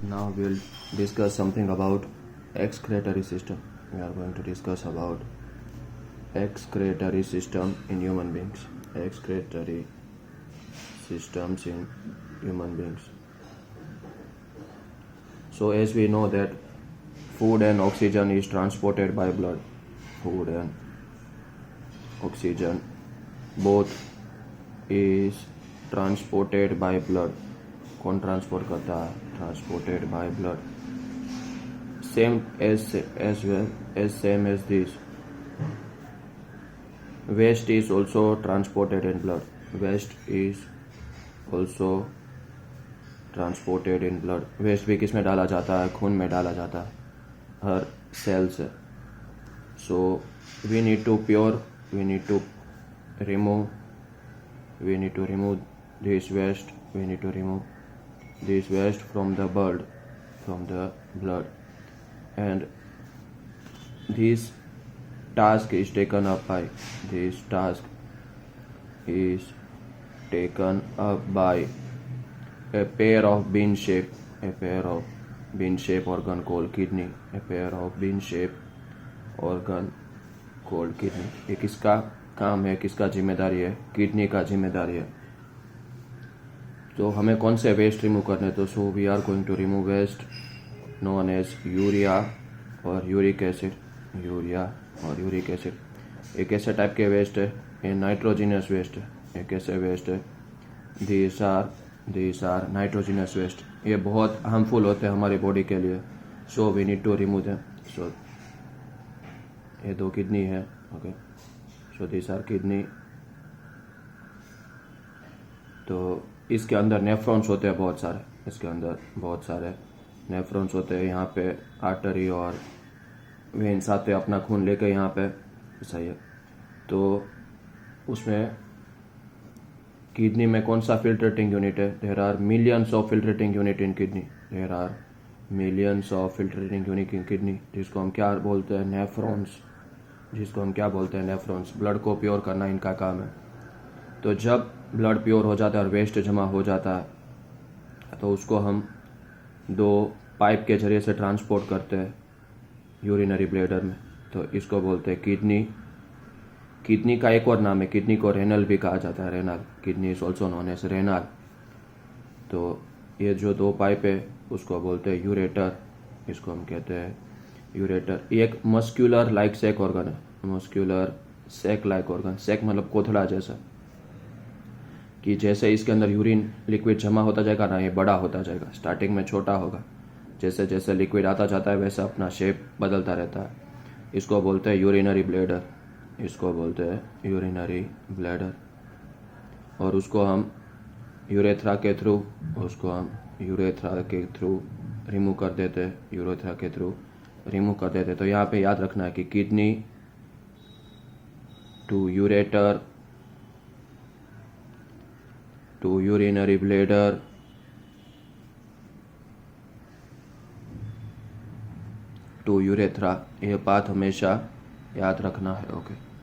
Now we'll discuss something about excretory system. We are going to discuss about excretory system in human beings. Excretory systems in human beings. So as we know that food and oxygen is transported by blood. Food and oxygen both is transported by blood. कौन transport करता है? Transported by blood. Same as this. Waste is also transported in blood. Waste is also transported in blood. Waste भी किस में डाला जाता है? खून में डाला जाता है हर सेल से. So we need to remove this waste. We need to remove this waste from the blood, and this task is taken up by a pair of bean-shaped organ called kidney. A pair of bean-shaped organ called kidney. ये किसका काम है? किसका जिम्मेदारी है? Kidney का जिम्मेदारी है. तो हमें कौन से वेस्ट रिमूव करने? तो so we are going to remove waste known as urea और यूरिक एसिड. एक ऐसे टाइप के वेस्ट है, ये नाइट्रोजिनस वेस्ट है. एक ऐसे वेस्ट है, दीज आर नाइट्रोजिनस वेस्ट. ये बहुत हार्मफुल होते हैं हमारी बॉडी के लिए. So we need to remove them. So ये दो किडनी है. Okay, so these are kidney. तो इसके अंदर नेफ्रॉन्स होते हैं बहुत सारे. इसके अंदर बहुत सारे नेफ्रॉन्स होते हैं. यहाँ पे आर्टरी और वेन्स आते हैं अपना खून लेके यहाँ पे. सही है. तो उसमें किडनी में कौन सा फिल्ट्रेटिंग यूनिट है? There are millions of filtrating unit in kidney. There are millions of filtrating unit in kidney, जिसको हम क्या बोलते हैं? नेफ्रॉन्स. ब्लड को प्योर करना इनका काम है. तो जब ब्लड प्योर हो जाता है और वेस्ट जमा हो जाता है तो उसको हम दो पाइप के जरिए से ट्रांसपोर्ट करते हैं यूरिनरी ब्लैडर में. तो इसको बोलते हैं किडनी. किडनी का एक और नाम है, किडनी को रेनल भी कहा जाता है. Renal kidney is also known as renal. तो ये जो दो पाइप है उसको बोलते हैं यूरेटर. इसको हम कहते हैं यूरेटर. ये एक मस्क्यूलर लाइक सेक ऑर्गन है. मस्क्यूलर सेक लाइक ऑर्गन. सेक मतलब कोथड़ा जैसा, कि जैसे इसके अंदर यूरिन लिक्विड जमा होता जाएगा ना, ये बड़ा होता जाएगा. स्टार्टिंग में छोटा होगा, जैसे जैसे लिक्विड आता जाता है वैसे अपना शेप बदलता रहता है. इसको बोलते हैं यूरिनरी ब्लैडर. और उसको हम यूरेथ्रा के थ्रू रिमूव कर देते. तो यहाँ पे याद रखना है कि kidney to ureter to urinary bladder to urethra. ये बात हमेशा याद रखना है. ओके.